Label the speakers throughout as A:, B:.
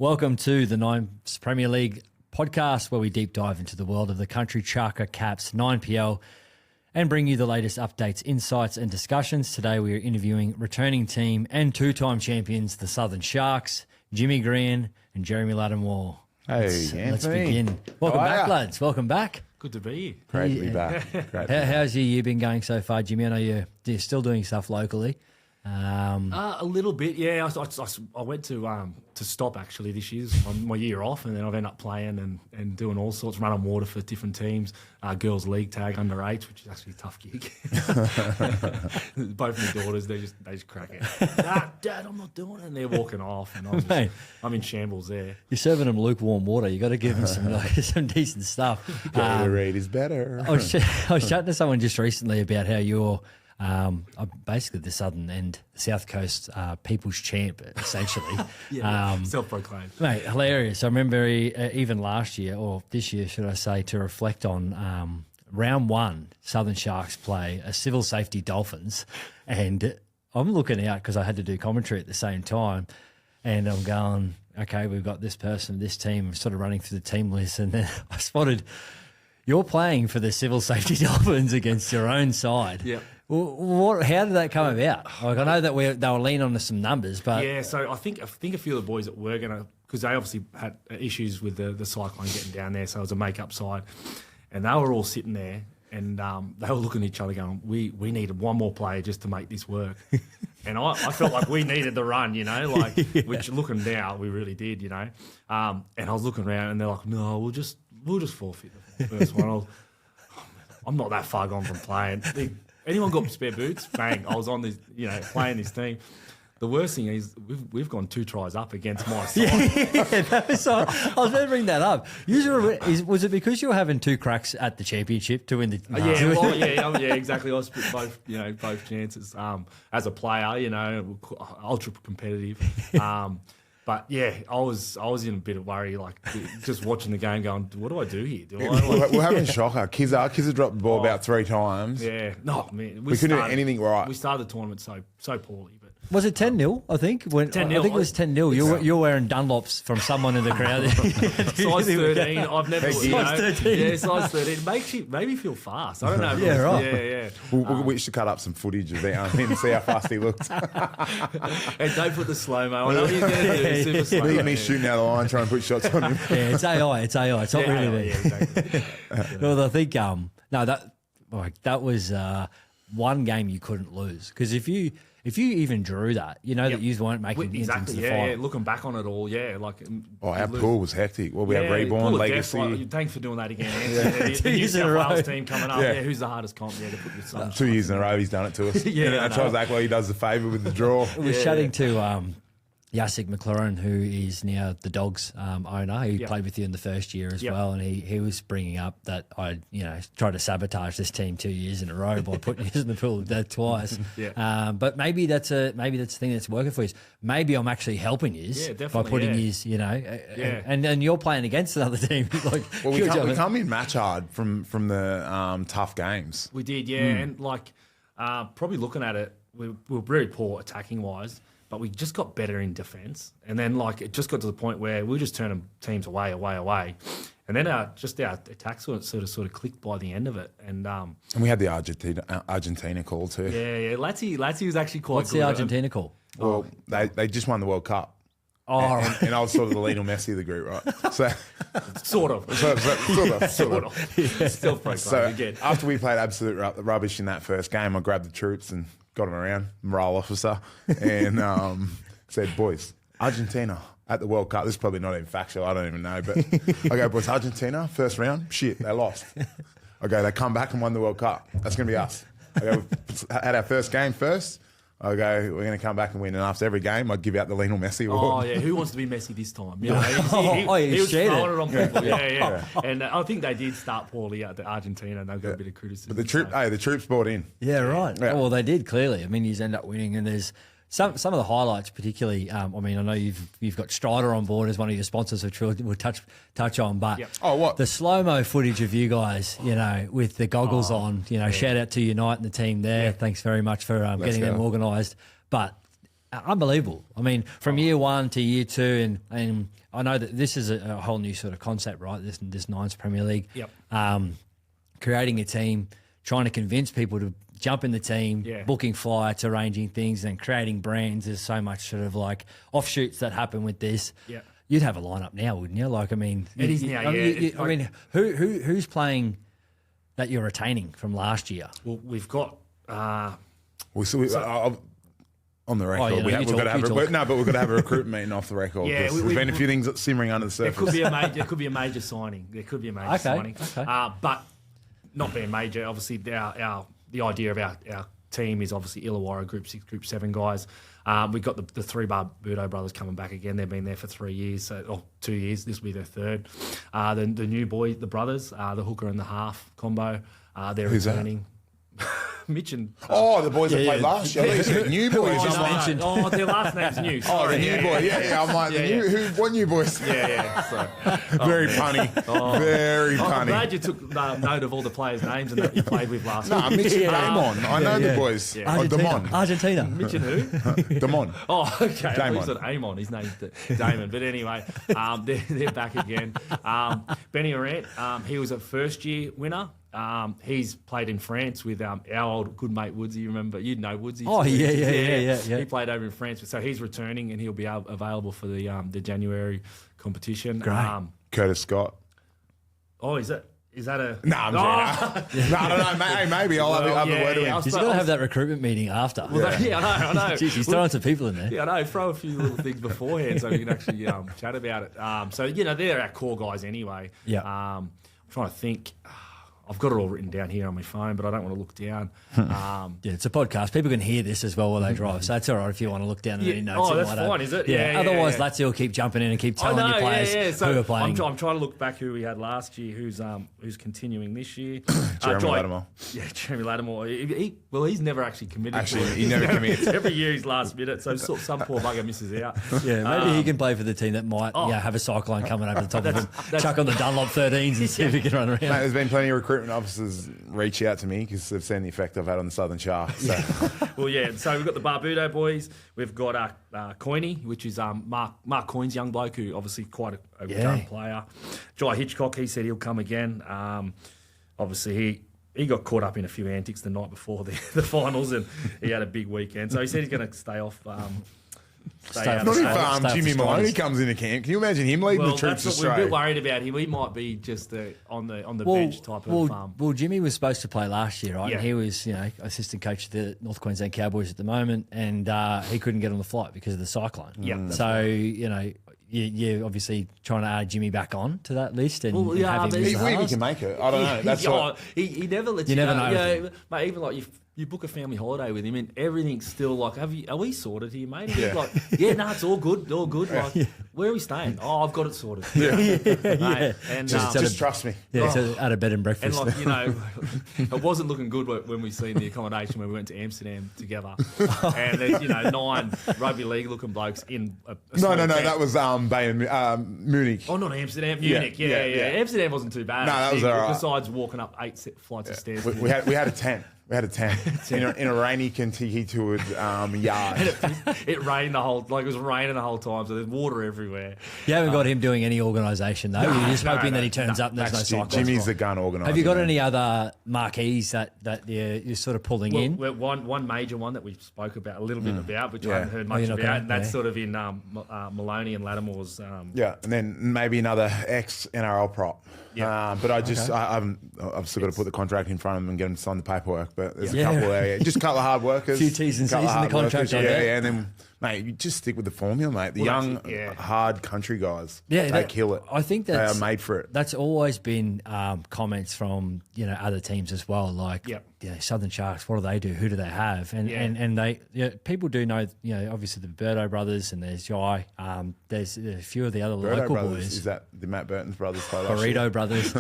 A: Welcome to the Nine's Premier League podcast, where we deep dive into the world of the country Chaka Caps 9PL and bring you the latest updates, insights and discussions. Today we are interviewing returning team and two-time champions, the Southern Sharks, Jimmy Grehan and Jeremy Latimore.
B: Hey,
A: Let's begin. Welcome back, lads. Welcome back.
C: Good to be here.
B: Great to be back.
A: How's your year been going so far, Jimmy? I know you're still doing stuff locally.
C: A little bit, yeah. I went to stop actually this year, my year off, and then I've ended up playing and doing all sorts, running water for different teams, girls league tag under 8, which is actually a tough gig. Both my daughters, they just crack it. Dad, I'm not doing it, and they're walking off, and I'm in shambles there.
A: You're serving them lukewarm water. You got to give them some decent stuff.
B: The rate is better.
A: I was chatting to someone just recently about how you're basically the southern end, South Coast people's champ, essentially.
C: Self-proclaimed.
A: Mate, hilarious. I remember even last year, or this year, should I say, to reflect on round 1, Southern Sharks play a Civil Safety Dolphins, and I'm looking out because I had to do commentary at the same time, and I'm going, okay, we've got this person, this team, I'm sort of running through the team list, and then I spotted you're playing for the Civil Safety Dolphins against your own side.
C: Yeah.
A: How did that come about? Like, I know that they were leaning on to some numbers, but
C: yeah. So I think a few of the boys that were gonna, because they obviously had issues with the cyclone getting down there, so it was a make-up side, and they were all sitting there and they were looking at each other going, "We needed one more player just to make this work," and I felt like we needed the run, which looking now we really did, and I was looking around and they're like, "No, we'll just forfeit the first one." I'm not that far gone from playing. Anyone got spare boots? Bang! I was on this, playing this team. The worst thing is we've gone 2 tries up against my side.
A: I was going to bring that up. Was it because you were having 2 cracks at the championship to win the?
C: Yeah, exactly. I split both chances. As a player, ultra competitive. But yeah, I was in a bit of worry, like just watching the game, going, "What do I do here?
B: We're having shocker. Kizza dropped the ball about 3 times.
C: Yeah, no, man,
B: we couldn't do anything right.
C: We started the tournament so poorly, but.
A: Was it 10-0, I think?
C: 10-0.
A: I think it was 10-0. You're wearing Dunlops from someone in the crowd.
C: Size 13. I've never
A: size 13.
C: Yeah, size 13. Made me feel fast. I don't know.
A: Yeah, right.
C: Yeah.
B: We should cut up some footage of that and see how fast he looked.
C: And don't put the slow-mo. I know what he's going to do. Super slow-mo.
B: Me shooting out of the line, trying to put shots on him.
A: Yeah, it's AI. It's not really me.
C: Yeah, exactly.
A: Well, I think that was one game you couldn't lose, because if you even drew that, that you weren't making it into the final.
C: Yeah, looking back on it all,
B: our pool was hectic. Well, we had Reborn, Legacy.
C: Thanks for doing that again, Anthony. The New South Wales team coming up. Yeah, who's the hardest comp? Yeah, to put your son.
B: 2 years in a row, he's done it to us. I try to act like he does the favour with the draw.
A: We're chatting to Yasik McLaren, who is now the Dogs owner. He played with you in the first year as well, and he was bringing up that I tried to sabotage this team 2 years in a row by putting you in the pool twice. But maybe that's the thing that's working for you. Maybe I'm actually helping you by putting you, and you're playing against another team.
B: We come in match hard from the tough games.
C: We did, and probably looking at it, we were very poor attacking wise. But we just got better in defence. And then, it just got to the point where we were just turning teams away. And then our attack sort of clicked by the end of it. And
B: we had the Argentina call too.
C: Yeah. Latty was actually quite
A: What's
C: good.
A: the Argentina call?
B: Well, they just won the World Cup.
A: Oh,
B: and I was sort of the Lionel Messi of the group, right? So
C: sort of. Still
B: so again. After we played absolute rubbish in that first game, I grabbed the troops and got him around, morale officer, and said, "Boys, Argentina at the World Cup." This is probably not even factual. I don't even know, but I go, "Boys, Argentina first round, shit, they lost." I go, "They come back and won the World Cup. That's going to be us." I go, "Had our first game first." I go, "We're going to come back and win." And after every game, I'd give out the Lionel Messi award.
C: Oh, yeah. Who wants to be Messi this time? He was throwing it on people. Yeah. And I think they did start poorly at Argentina, and they got a bit of criticism.
B: But the troops bought in.
A: Yeah, right. Yeah. Well, they did, clearly. I mean, you end up winning, and there's some of the highlights, particularly. I know you've got Strider on board as one of your sponsors, which we'll touch on. But
B: what
A: the slow mo footage of you guys, with the goggles on. Shout out to Unite and the team there. Yeah. Thanks very much for getting them organised. But unbelievable. I mean, from year 1 to year 2, and I know that this is a whole new sort of concept, right? This Nines Premier League.
C: Yep.
A: Creating a team, trying to convince people to jump in the team,
C: Yeah.
A: booking flights, arranging things, and creating brands. There's so much sort of like offshoots that happen with this.
C: Yeah.
A: You'd have a lineup now, wouldn't you? Like, I mean,
C: It is now, yeah.
A: I mean, who's playing that you're retaining from last year?
C: Well, we've got.
B: On the record,
A: Oh, yeah,
B: we've got to have
A: you talk.
B: but we've got to have a recruitment meeting off the record.
C: Yeah,
B: there's been a few things simmering under the
C: There
B: surface.
C: could be a major signing. There could be a major signing.
A: Okay.
C: But not being major, obviously, the idea of our team is obviously Illawarra Group 6, Group 7 guys. We've got the three Barbudo brothers coming back again. They've been there for 3 years, 2 years. This will be their third. The new boy, the brothers, the hooker and the half combo, they're
B: Who's that?
C: returning. Mitch and...
B: Oh, the boys that played last year. You said new boys.
A: just
B: I'm like,
A: mentioned.
C: their last name's new.
B: oh, the
C: Sorry,
B: new boy. Yeah. I'm like, what new boys?
C: Yeah. So,
B: Very punny. Very
C: I'm
B: punny.
C: glad you took note of all the players' names and that you played with last
B: No,
C: week.
B: Mitch and Damon. I know the boys.
C: Yeah.
B: Oh, Damon.
A: Argentina.
C: Mitch and who?
B: Damon.
C: Oh, okay.
B: Damon.
C: I thought Amon. His name's Damon. But anyway, they're back again. Benny Orant, he was a first-year winner. He's played in France with our old good mate Woodsy. Remember, you'd know Woodsy.
A: Oh, yeah.
C: He played over in France, so he's returning and he'll be available for the January competition.
A: Great.
B: Curtis Scott.
C: Oh, is that a?
B: No, I'm kidding. No, I don't know. Maybe I'll have a word with him.
A: He's got to have that recruitment meeting after.
C: Yeah, I know.
A: Jeez, he's throwing some people in there.
C: Yeah, I know. Throw a few little things beforehand so we can actually chat about it. So they're our core guys anyway.
A: Yeah.
C: I'm trying to think. I've got it all written down here on my phone, but I don't want to look down.
A: Yeah, it's a podcast. People can hear this as well while they drive, so that's all right if you want to look down at any notes.
C: Oh,
A: and
C: that's
A: whatever.
C: fine, is it?
A: Yeah.
C: Yeah,
A: Otherwise,
C: yeah.
A: Latsy will keep jumping in and keep telling your players
C: So
A: who are playing.
C: I'm trying to look back who we had last year, who's continuing this year.
B: Jeremy Latimore.
C: Yeah, Jeremy Latimore. He's never actually committed.
B: Actually,
C: to it.
B: he never commits.
C: Every year he's last minute, so some poor bugger misses out.
A: Yeah, maybe he can play for the team that might have a cyclone coming over the top of him. Chuck on the Dunlop 13s and see if he can run around.
B: Mate, there's been plenty of recruitment officers reach out to me because they've seen the effect I've had on the Southern Sharks. So.
C: Well, yeah. So we've got the Barbudo boys. We've got Coiney, which is Mark Coyne's young bloke, who obviously quite a young player. Jai Hitchcock, he said he'll come again. Obviously, he got caught up in a few antics the night before the finals, and he had a big weekend. So he said he's going to stay off.
A: Stay
B: Not
A: off
B: if Jimmy
A: the
B: Maloney
A: Strikers.
B: comes into camp. Can you imagine him leading the troops
C: that's what we're a
B: astray?
C: bit worried about him. He might be just on the bench type of.
A: Well, Jimmy was supposed to play last year, right?
C: Yeah.
A: And he was, assistant coach of the North Queensland Cowboys at the moment, and he couldn't get on the flight because of the cyclone.
C: Yeah.
A: So, you're obviously trying to add Jimmy back on to that list and,
C: Well, yeah,
A: have him
C: but
A: as the
B: He
A: halves.
B: can make it. I don't know. That's what.
C: He never lets
A: You
C: you
A: never
C: know.
A: know
C: Yeah,
A: with him.
C: mate, even like you book a family holiday with him and everything's still like, are we sorted here, mate? And he's like, it's all good, all good. Like, where are we staying? Oh, I've got it sorted. Mate, and
B: Just trust me.
A: Yeah, so at a bed and breakfast.
C: and like it wasn't looking good when we seen the accommodation when we went to Amsterdam together. And there's 9 rugby league looking blokes in a small
B: No.
C: tent.
B: That was Munich.
C: Oh, not Amsterdam, Munich. Yeah. Amsterdam wasn't too bad.
B: No, that was all right.
C: Besides walking up 8 flights of stairs.
B: We had a tent. We had a tent in a rainy Kentucky toured yard.
C: It rained it was raining the whole time, so there's water everywhere.
A: You haven't got him doing any organisation, though. You're just hoping that he turns
C: no,
A: up and there's no
B: That's
A: cyclone.
B: Jimmy's the gun organizer.
A: Have you got any other marquees that you're sort of pulling in?
C: Well, one major one that we spoke about a little bit about, which I haven't heard
A: Oh,
C: much
A: you're not
C: about,
A: gonna-
C: and that's
A: yeah.
C: sort of in Maloney and Latimore's.
B: Yeah, and then maybe another ex-NRL prop.
C: Yeah.
B: But I've still got to put the contract in front of them and get them to sign the paperwork. But there's
A: Yeah.
B: a couple there. Just a couple of hard workers.
A: Few T's and
B: couple
A: C's
B: of
A: in the
B: hard
A: contract,
B: workers.
A: I
B: Yeah,
A: bet.
B: yeah. And then, mate, you just stick with the formula, mate. The
C: Well,
B: young,
C: that's it, yeah.
B: hard country guys,
A: Yeah,
B: they kill it.
A: I think
B: they
A: that's
B: are made for it.
A: That's always been comments from other teams as well. Like,
C: Yep.
A: Southern Sharks, what do they do? Who do they have? And
C: Yeah.
A: and they people do know. Obviously the Birdo brothers and there's Jai. There's a few of the other
B: Birdo
A: local
B: brothers,
A: boys.
B: is that the Matt Burton's brothers? Play last year?
A: Burrito brothers.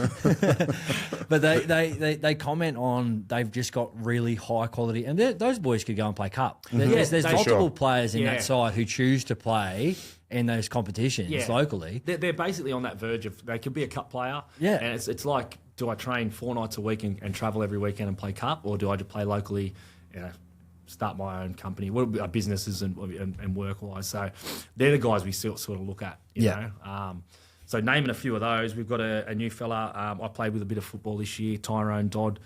A: But they comment on they've just got really high quality, and those boys could go and play cup. There's
C: they-
A: multiple
B: Sure.
A: players in
C: Yeah.
A: that side who choose to play in those competitions
C: Yeah.
A: locally.
C: They're basically on that verge of they could be a cup player.
A: Yeah.
C: And it's like, do I train 4 nights a week and travel every weekend and play cup, or do I just play locally, start my own company, businesses and work-wise. So they're the guys we sort of look at, you know. So naming a few of those, we've got a new fella. I played with a bit of football this year, Tyrone Dodd.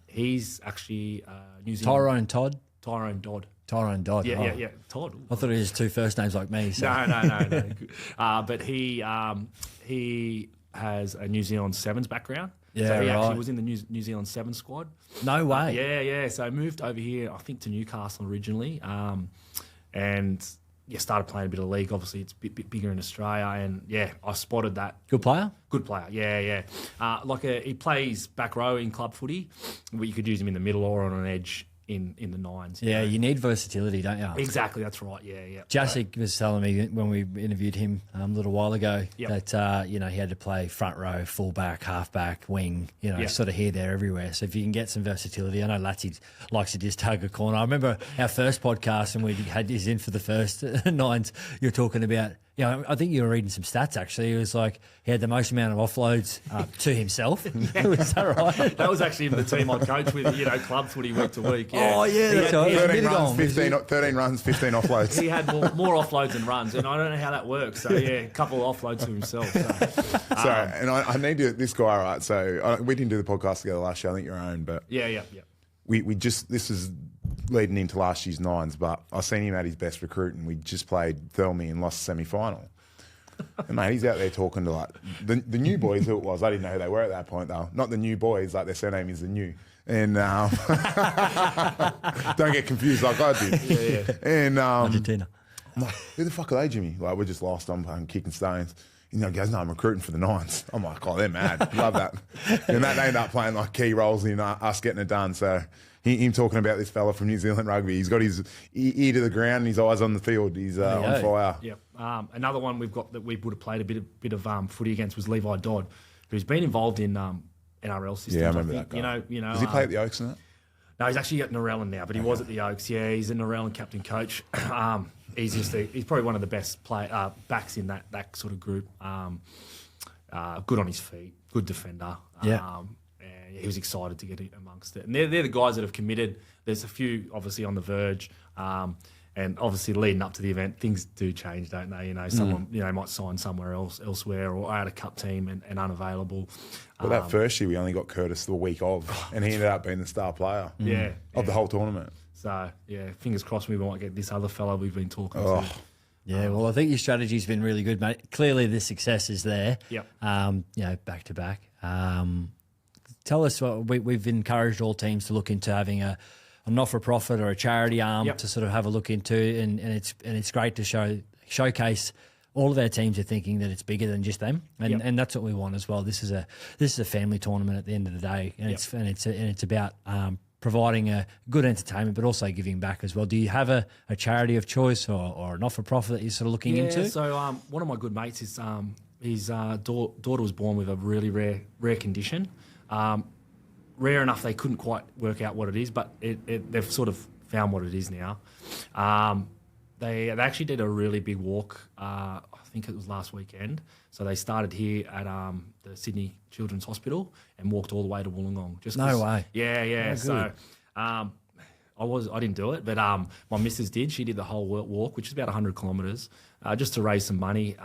C: He's actually New Zealand. Tyrone Dodd.
A: Tyrone Dodd.
C: Yeah. Todd.
A: I thought it was two first names like me. So.
C: No. But he has a New Zealand Sevens background.
A: Yeah,
C: so he
A: right.
C: actually was in the New Zealand Sevens squad.
A: No way.
C: Yeah. So I moved over here, I think, to Newcastle originally, and started playing a bit of league. Obviously, it's a bit bigger in Australia, and I spotted that.
A: Good player?
C: Good player, yeah. He plays back row in club footy, but you could use him in the middle or on an edge in the nines.
A: Yeah, you need versatility, don't you?
C: Exactly, that's right, yeah.
A: Jasic was telling me when we interviewed him a little while ago
C: Yep.
A: that, he had to play front row, fullback, halfback, wing, sort of here, there, everywhere. So if you can get some versatility, I know Latsy likes to just tug a corner. I remember our first podcast and we had his in for the first nines. You're talking about, I think you were reading some stats actually. It was like he had the most amount of offloads to himself. Was that right?
C: That was actually the team I coached with, club footy week to week. Yeah.
A: Oh, yeah, that's right.
B: 13 runs, 15 offloads.
C: He had more offloads than runs, and I don't know how that works. So, a couple of offloads to himself. So,
B: and I need to, this guy, right? So we didn't do the podcast together last year. I think your own, but
C: Yeah.
B: we just, this is leading into last year's nines, but I seen him at his best recruit and we just played Thurley and lost the semi-final. And mate, he's out there talking to like the new boys who it was. I didn't know who they were at that point though. Not the new boys, like their surname is the new. And don't get confused like I did.
C: Yeah.
B: And
A: Argentina.
B: I'm like, who the fuck are they, Jimmy? Like, we're just lost. I'm kicking stones. He goes, no, I'm recruiting for the nines. I'm like, oh, they're mad. Love that. And that they end up playing like key roles in us getting it done. So him talking about this fella from New Zealand rugby, he's got his ear to the ground and his eyes on the field. He's on fire.
C: Yep. Another one we've got that we would have played a bit of footy against was Levi Dodd, who's been involved in NRL systems.
B: Yeah, I remember that guy. Does he play at the Oaks and that?
C: No, he's actually at Narellan now, but he was at the Oaks. Yeah, he's a Narellan captain coach. He's probably one of the best backs in that sort of group. Good on his feet, good defender. And he was excited to get amongst it. And they're the guys that have committed. There's a few obviously on the verge. And obviously leading up to the event, things do change, don't they? Someone might sign somewhere elsewhere or out of cup team and unavailable.
B: Well, that first year we only got Curtis the week of, and he ended up being the star player of the whole tournament.
C: So, fingers crossed we might get this other fella we've been talking to.
A: Yeah, well, I think your strategy's been really good, mate. Clearly the success is there.
C: Yep.
A: Back to back. Tell us, we've encouraged all teams to look into having a not-for-profit or a charity arm to sort of have a look into, and it's great to showcase all of our teams are thinking that it's bigger than just them, and that's what we want as well. This is a family tournament at the end of the day, and it's about providing a good entertainment, but also giving back as well. Do you have a charity of choice or a not-for-profit that you're sort of looking into?
C: So one of my good mates is his daughter was born with a really rare condition. Rare enough they couldn't quite work out what it is, but they've sort of found what it is now. They actually did a really big walk, I think it was last weekend. So they started here at the Sydney Children's Hospital and walked all the way to Wollongong.
A: No way.
C: Yeah.
A: Oh,
C: so I didn't do it, but my missus did. She did the whole walk, which is about 100 kilometres, just to raise some money,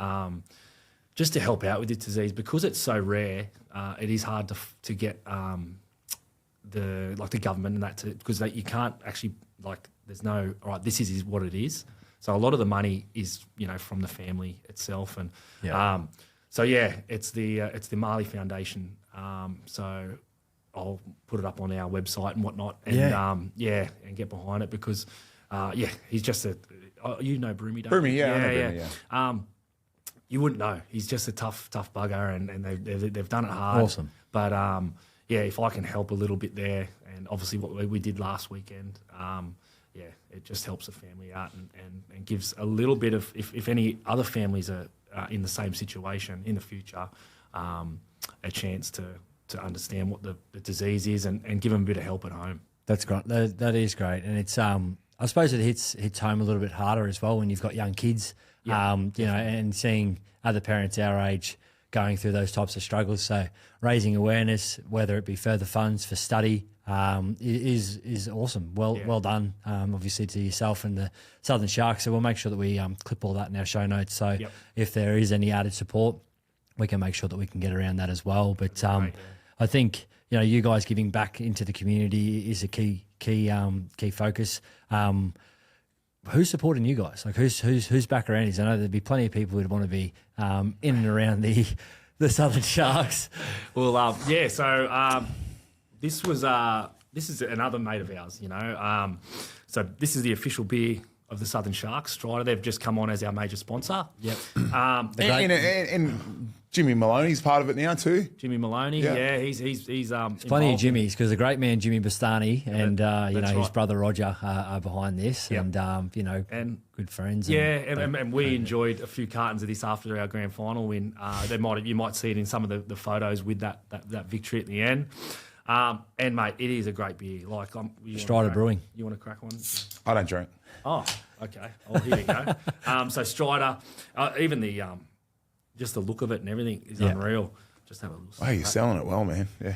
C: just to help out with this disease. Because it's so rare, it is hard to get the government and that because you can't actually there's no all right, this is what it is. So a lot of the money is from the family itself, and it's the Marley Foundation. So I'll put it up on our website and whatnot, and and get behind it because he's just Broomy, don't
B: Broomy,
C: you?
B: Yeah.
C: You wouldn't know. He's just a tough bugger, and they've done it hard.
A: Awesome.
C: But if I can help a little bit there, and obviously what we did last weekend, it just helps the family out and gives a little bit of, if any other families are in the same situation in the future, a chance to understand what the disease is and give them a bit of help at home.
A: That's great. That is great, and it's I suppose it hits home a little bit harder as well when you've got young kids, and seeing other parents our age going through those types of struggles. So raising awareness, whether it be further funds for study, is awesome. Well done, obviously, to yourself and the Southern Sharks. So we'll make sure that we clip all that in our show notes. So if there is any added support, we can make sure that we can get around that as well. But I think you guys giving back into the community is a key focus. Who's supporting you guys? Like who's back around you? I know there'd be plenty of people who'd want to be in and around the Southern Sharks.
C: Well, So this is another mate of ours. So this is the official beer of the Southern Sharks. Strider, they've just come on as our major sponsor.
A: Yep.
B: And Jimmy Maloney's part of it now too.
C: Jimmy Maloney, he's
A: plenty of Jimmys, because the great man Jimmy Bastani and his
C: right.
A: brother Roger are behind this, and good friends.
C: And we enjoyed a few cartons of this after our grand final win. You might see it in some of the photos with that victory at the end. And mate, it is a great beer. Like
A: Strider Brewing.
C: You want to crack one?
B: I don't drink.
C: Oh, okay. Oh, here we go. So Strider, even the just the look of it and everything is unreal. Just have a little.
B: Oh, you're selling it well, man. Yeah.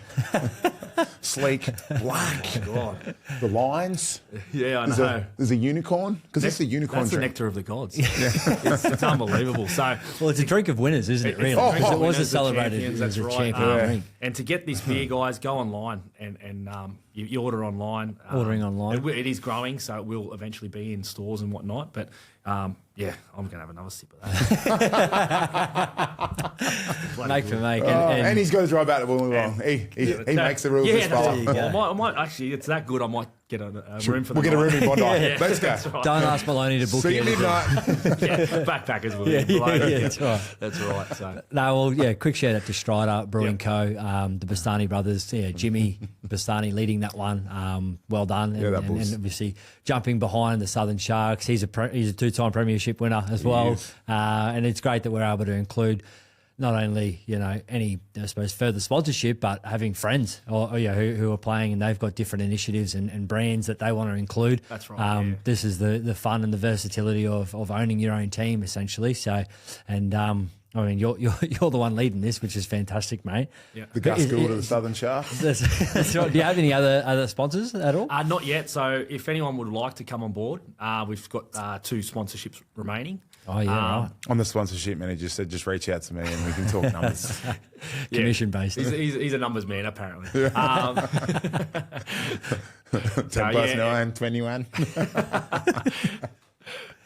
B: Sleek, black.
C: Oh, God.
B: The lines.
C: Yeah, I know.
B: There's a unicorn, because that's the unicorn
C: That's
B: drink.
C: the nectar of the gods. It's unbelievable. So,
A: it's a drink of winners, isn't it? Really, because it wasn't celebrated as a champion drink.
C: And to get this beer, guys, go online and you order online.
A: Ordering online.
C: It is growing, so it will eventually be in stores and whatnot. But I'm going to have another sip of that.
A: Make for make.
B: And he's got to drive out to Wollongong. He makes the rules this far.
C: I might actually, it's that good, I might get a room for the
B: We'll get a room in Bondi. Let's go.
C: Right.
A: Don't ask Maloney to book
B: See you
A: you.
B: midnight.
C: Backpackers will.
A: That's right.
C: That's right. So.
A: No, well, quick shout out to Strider Brewing Co., the Bastani brothers. Jimmy Bastani leading that one. Well done. And obviously jumping behind the Southern Sharks. He's a two-time premiership winner as well. And it's great that we're able to include not only any further sponsorship, but having friends who are playing, and they've got different initiatives and brands that they want to include.
C: That's right.
A: This is the fun and the versatility of owning your own team, essentially. So, and you're the one leading this, which is fantastic, mate.
C: Yeah.
B: The Gus Gould of the Southern Sharks.
A: That's right. Do you have any other sponsors at all?
C: Not yet. So if anyone would like to come on board, we've got 2 sponsorships remaining.
A: Oh, yeah, right.
B: I'm the sponsorship manager, so just reach out to me and we can talk numbers.
A: Commission-based.
C: He's a numbers man, apparently.
B: 10 plus 9, 21.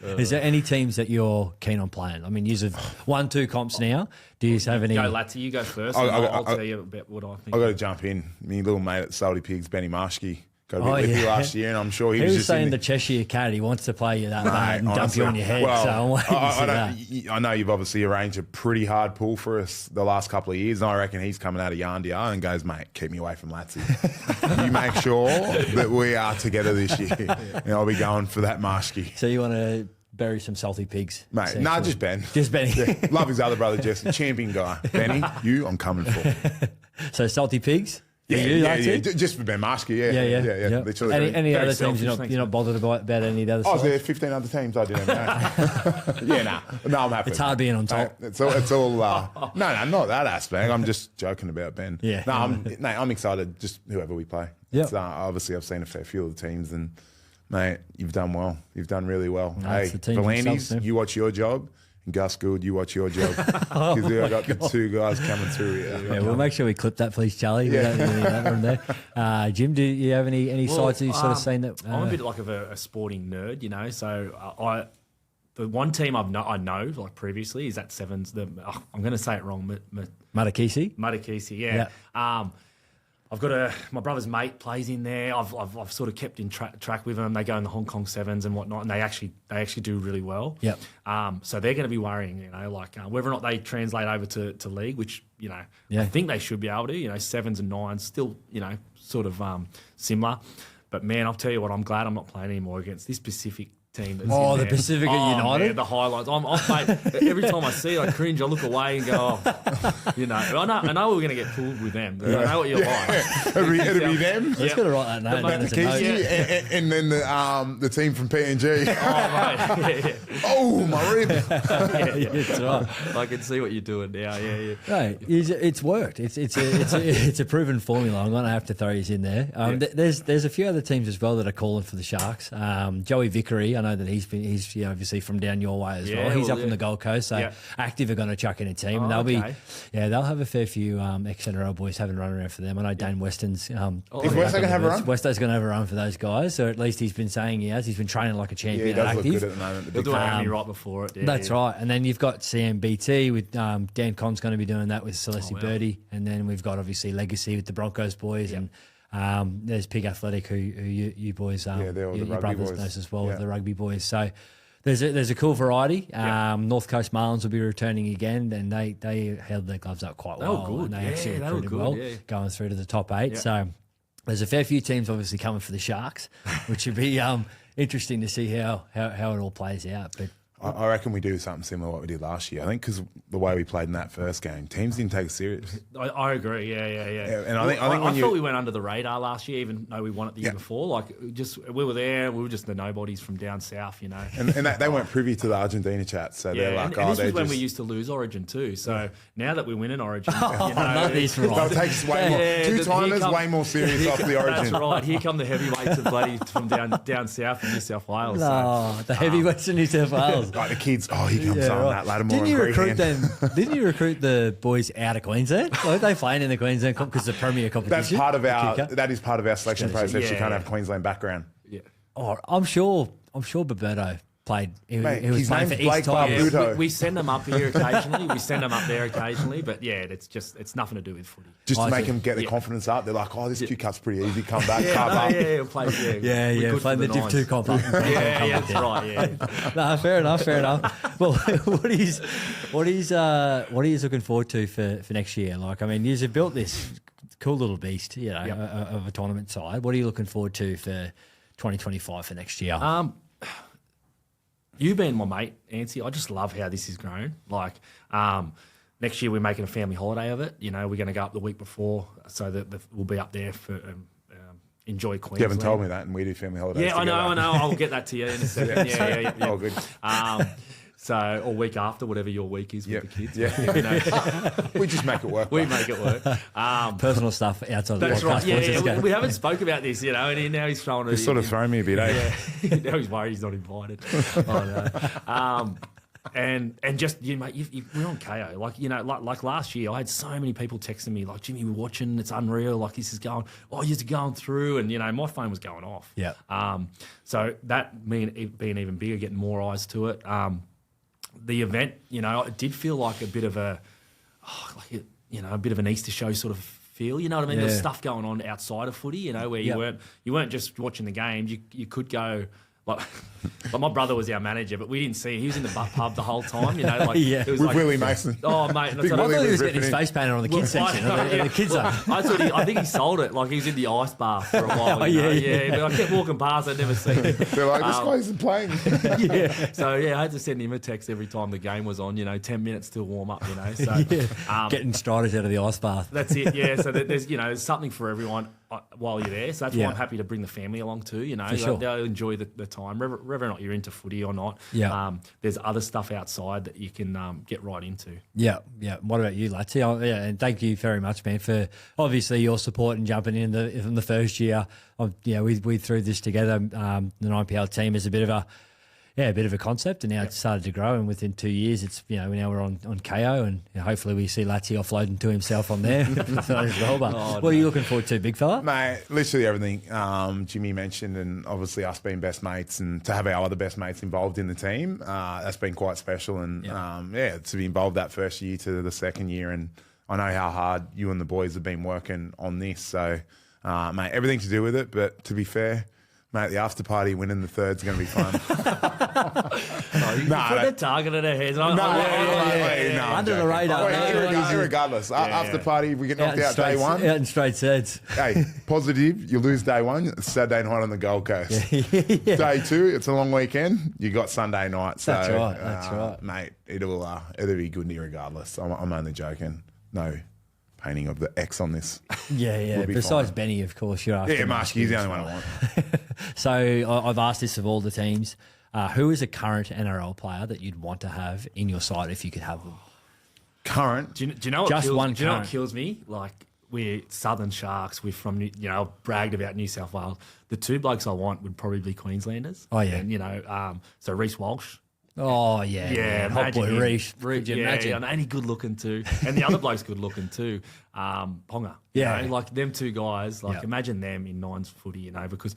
A: Is there any teams that you're keen on playing? I mean, you've won 2 comps now. Do you have any?
C: Go, Latsy, you go first. I'll tell you about what I think.
B: I've got to jump in. My little mate at Salty Pigs, Benny Marshke, got a bit lippy last year, and I'm sure he was just
A: saying the Cheshire Cat. He wants to play you that bad and dump you on your head.
B: Well,
A: so I'm waiting to see that.
B: I know you've obviously arranged a pretty hard pull for us the last couple of years, and I reckon he's coming out of Yarndia and goes, mate, keep me away from Latsy. You make sure that we are together this year, and I'll be going for that Marshke.
A: So you want to bury some Salty Pigs?
B: Mate, no, just Ben.
A: Just Benny.
B: Yeah, love his other brother, Jesse. Champion guy. Benny, I'm coming for.
A: So Salty Pigs?
B: Yeah, just for Ben Marshke, yeah. Literally.
A: Any other teams you're not bothered about any of the other
B: Oh,
A: sides?
B: there 15 other teams I didn't know. No, I'm happy.
A: It's hard being on top.
B: It's all no, not that aspect. I'm just joking about Ben.
A: Yeah.
B: No, I'm excited, just whoever we play.
A: Yep.
B: Obviously, I've seen a fair few of the teams, and, mate, you've done well. You've done really well.
A: No,
B: hey,
A: it's the team
B: Volandis,
A: themselves,
B: you watch your job. And Gus Gould, you watch your job. Because I've got the 2 guys coming through here.
A: Yeah, we'll make sure we clip that, please, Charlie. We don't need that one there. Jim, do you have any sites that you've sort of seen that?
C: I'm a bit like of a sporting nerd, so the one team I know like previously is that Sevens. I'm going to say it wrong.
A: Matakisi?
C: Yeah. I've got my brother's mate plays in there. I've sort of kept in track with them. They go in the Hong Kong Sevens and whatnot, and they actually do really well.
A: Yep.
C: So they're going to be worrying, whether or not they translate over to league, which I think they should be able to. Sevens and nines still sort of similar. But man, I'll tell you what, I'm glad I'm not playing anymore against this specific team. That's
A: Oh,
C: in
A: the
C: there.
A: Pacifica
C: Oh,
A: United?
C: man, the highlights. Mate, every time I see it, I cringe. I look away and go, oh, you know, I know we're going to get pulled with them. I know what you're like.
B: It'll be them.
A: Let's got to write that name down as a note.
B: Kiki, and then the team from PNG.
C: Oh, mate. Yeah.
B: Oh, my rib.
A: That's right.
C: I can see what you're doing now. Yeah.
A: No, it's worked. It's a proven formula. I'm going to have to throw you in there. There's a few other teams as well that are calling for the Sharks. Joey Vickery, I know that he's obviously from down your way as well. He's up on the Gold Coast, so Active are going to chuck in a team, and they'll have a fair few ex-NRL boys having a run around for them. I know Dane Weston's.
B: Is Weston going to have a run?
A: Weston's going to have a run for those guys, so at least he's been saying he has. He's been training like a champion.
B: He does
A: at
B: look
A: Active.
B: good at the moment.
C: He'll do a hammy right before it.
A: That's right. And then you've got CMBT with Dan Con's going to be doing that with Celeste Birdie, and then we've got obviously Legacy with the Broncos boys, and there's Pig Athletic who you boys,
B: they're all
A: your
B: the rugby
A: brothers
B: boys.
A: knows as well, with the rugby boys. So there's a cool variety. North Coast Marlins will be returning again, and they held their gloves up quite well.
C: good.
A: And they actually
C: they were
A: recruited
C: good,
A: well, going through to the top 8. So there's a fair few teams obviously coming for the Sharks, which would be interesting to see how it all plays out. But
B: I reckon we do something similar to what we did last year. I think because the way we played in that first game, teams didn't take it serious.
C: I agree. Yeah.
B: And I thought
C: we went under the radar last year, even though we won it the year before. Like, we were there. We were just the nobodies from down south, you know.
B: And they weren't privy to the Argentina chat, so they're like,
C: and this was when we used to lose Origin too. So now that we win an Origin, you know,
B: they'll take us way more. Two-timers way more serious off the Origin.
C: That's right. Here come the heavyweights of bloody from down south from New South Wales.
A: The heavyweights in New South Wales.
B: Like the kids, he comes on that Latimore.
A: Didn't you recruit the boys out of Queensland? Like they playing in the Queensland because it's the premier competition.
B: That is part of our selection process. You can't have Queensland background.
C: Yeah.
A: Oh, I'm sure Beberto played. He was playing for East Tigers.
C: We send them up here occasionally. We send them up there occasionally. But it's nothing to do with footy.
B: Just to make them get their confidence up. They're like, this Q cut's pretty easy. Come back, carve up.
C: Play
A: the Div 2 comp up.
C: That's right. Yeah.
A: No, fair enough. Well, what are you looking forward to for next year? Like, I mean, you've built this cool little beast, of a tournament side. What are you looking forward to for 2025 for next year?
C: You being my mate, Ancy, I just love how this has grown. Like, next year we're making a family holiday of it. You know, we're going to go up the week before so that we'll be up there for enjoy Queensland.
B: You haven't told me that, and we do family holidays together.
C: I know. I'll get that to you in a second. Yeah.
B: Oh, good.
C: So, or week after, whatever your week is with the kids.
B: Yeah. We just make it work.
C: We make it work.
A: Personal stuff outside of the
C: That's
A: podcast.
C: Right. We haven't spoke about this, you know, and now he's throwing it.
B: He's sort of thrown me a bit,
C: Now he's worried he's not invited. And just, you know, mate, we're on KO. Like, you know, like last year, I had so many people texting me, like, Jimmy, we're watching, it's unreal. Like, this is going, you're going through. And, you know, my phone was going off.
A: Yeah.
C: So that being even bigger, getting more eyes to it. The event, you know, it did feel like a bit of a bit of an Easter show sort of feel. You know what I mean? There was stuff going on outside of footy, you know, where you weren't just watching the games. You could go. Like my brother was our manager, but we didn't see. He was in the pub the whole time, you know. Like, it was
B: with Willie Mason.
C: Oh, mate!
A: I thought he was getting his face painted on the kids section, the kids zone.
C: I think he sold it. Like he was in the ice bar for a while. But I kept walking past. I'd never seen him.
B: They're like, this guy isn't playing.
C: So I had to send him a text every time the game was on. You know, 10 minutes till warm up. You know, so
A: getting striders out of the ice bath.
C: That's it. Yeah. So there's something for everyone while you're there. So that's why I'm happy to bring the family along too. You know, they'll enjoy the time, whether or not you're into footy or not.
A: Yeah.
C: There's other stuff outside that you can get right into.
A: Yeah. What about you, Latsy? And thank you very much, man, for obviously your support and jumping in from the first year. We threw this together. The 9PL team is a bit of a concept, and now it's started to grow. And within 2 years, it's now we're on KO, and hopefully we see Latsy offloading to himself on there as well. But what are you looking forward to, big fella?
B: Mate, literally everything Jimmy mentioned, and obviously us being best mates, and to have our other best mates involved in the team, that's been quite special. And to be involved that first year to the second year, and I know how hard you and the boys have been working on this. So, mate, everything to do with it. But to be fair, Mate, the after party winning the third's going to be fun.
C: You put the target in their heads.
A: Under the radar.
B: Irregardless, after party, we get knocked out day one.
A: Out in straight sets.
B: Hey, positive, you lose day one. It's Saturday night on the Gold Coast. Day two, it's a long weekend. You got Sunday night. So,
A: That's right. That's right,
B: mate. It'll be good regardless. I'm only joking. No painting of the X on this.
A: Yeah. Besides
B: fine.
A: Benny, of course, you're after.
B: Yeah, Marsh, he's the only one I want.
A: So I've asked this of all the teams. Who is a current NRL player that you'd want to have in your side if you could have them?
B: Current?
C: Do you know what
A: Just
C: kills,
A: one
C: do you know what
A: current.
C: kills me? Like, we're Southern Sharks. We're from, bragged about New South Wales. The two blokes I want would probably be Queenslanders.
A: Oh, yeah.
C: And, so Reece Walsh.
A: Oh, yeah. Hot boy
C: him.
A: Reece. Could you imagine?
C: And he good looking too. And the other bloke's good looking too. Ponga.
A: Yeah.
C: Like them two guys, imagine them in nines footy, because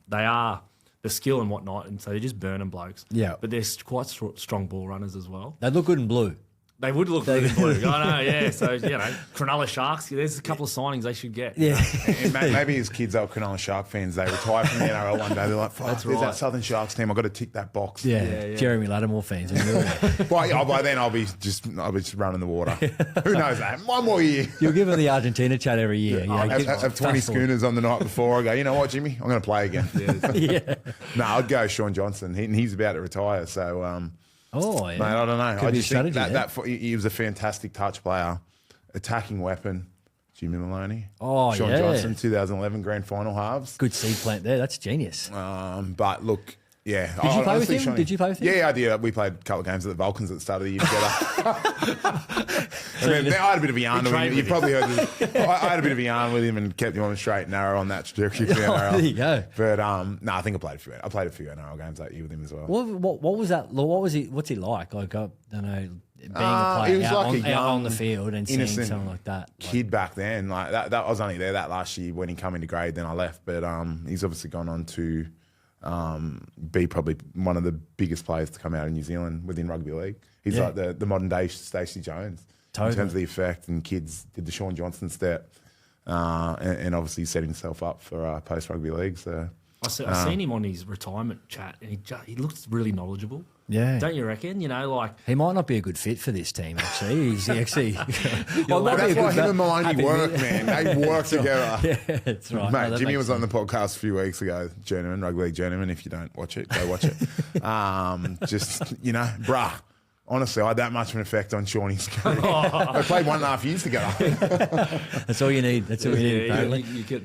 C: they are the skill and whatnot, and so they're just burning blokes.
A: Yeah.
C: But they're quite strong ball runners as well.
A: They look good in blue.
C: They would look good in blue. I know, yeah. So, Cronulla Sharks, there's a couple of signings they should get.
A: Yeah.
B: And maybe his kids are Cronulla Shark fans. They retire from the NRL one day. They're like, fuck, there's that Southern Sharks team. I've got to tick that box.
A: Yeah. Jeremy Latimore fans.
B: By then, I'll be just running the water. Who knows that? One more year.
A: You'll give them the Argentina chat every year.
B: Have 20 schooners on the night before. I go, you know what, Jimmy? I'm going to play again.
A: Yeah.
B: No, I'd go Sean Johnson. He's about to retire. So,
A: Oh, yeah.
B: mate, I don't know.
A: Could
B: I
A: be a
B: just think
A: strategy,
B: he was a fantastic touch player. Attacking weapon, Jimmy Maloney.
A: Oh,
B: Sean
A: yeah.
B: Johnson, 2011 grand final halves.
A: Good seed plant there. That's genius.
B: But look, yeah.
A: Did you play with him? Did you play with him?
B: Yeah, I did. We played a couple of games at the Vulcans at the start of the year together. I had a bit of a yarn with him. You probably heard this. I had a bit of a yarn with him and kept him on the straight and narrow on that trajectory for the NRL.
A: There you go.
B: But I think I played a few NRL games that year with him as well.
A: What was that? What was he? What's he like? Like, I don't know, being a
B: he
A: player
B: was
A: out,
B: like
A: out on the field and seeing
B: innocent
A: something like that.
B: Kid back then, like that I was only there that last year when he came into grade. Then I left, but he's obviously gone on to be probably one of the biggest players to come out of New Zealand within rugby league. He's like the modern day Stacey Jones in terms of the effect. And kids did the Sean Johnson step, and obviously set himself up for post rugby league. So
C: I seen him on his retirement chat, and he looks really knowledgeable.
A: Yeah.
C: Don't you reckon?
A: He might not be a good fit for this team, actually. He's actually...
B: that's why him and Maloney work, man. They work together.
A: Yeah, that's right.
B: Mate,
A: No,
B: Jimmy was on the podcast a few weeks ago, Journeyman, Rugby League Journeyman. If you don't watch it, go watch it. Bruh. Honestly, I had that much of an effect on Shawnee's career. They played 1.5 years together.
A: That's all you need. That's all you need, apparently.
C: You can't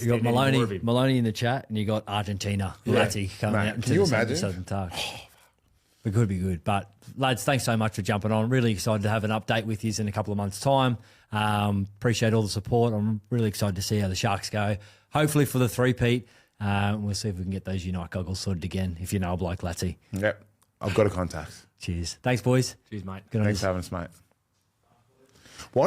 A: You got Maloney in the chat, and you got Argentina, Lati coming
B: Mate,
A: out
B: can you
A: into the
B: imagine?
A: Southern Touch. It could be good. But, lads, thanks so much for jumping on. Really excited to have an update with you in a couple of months' time. Appreciate all the support. I'm really excited to see how the Sharks go. Hopefully for the three-peat. We'll see if we can get those Unite goggles sorted again, if you know a bloke, Lati.
B: Yep. I've got a contact.
A: Cheers. Thanks, boys.
C: Cheers, mate.
A: Good on
B: Thanks
A: yous.
B: for having us, mate. What?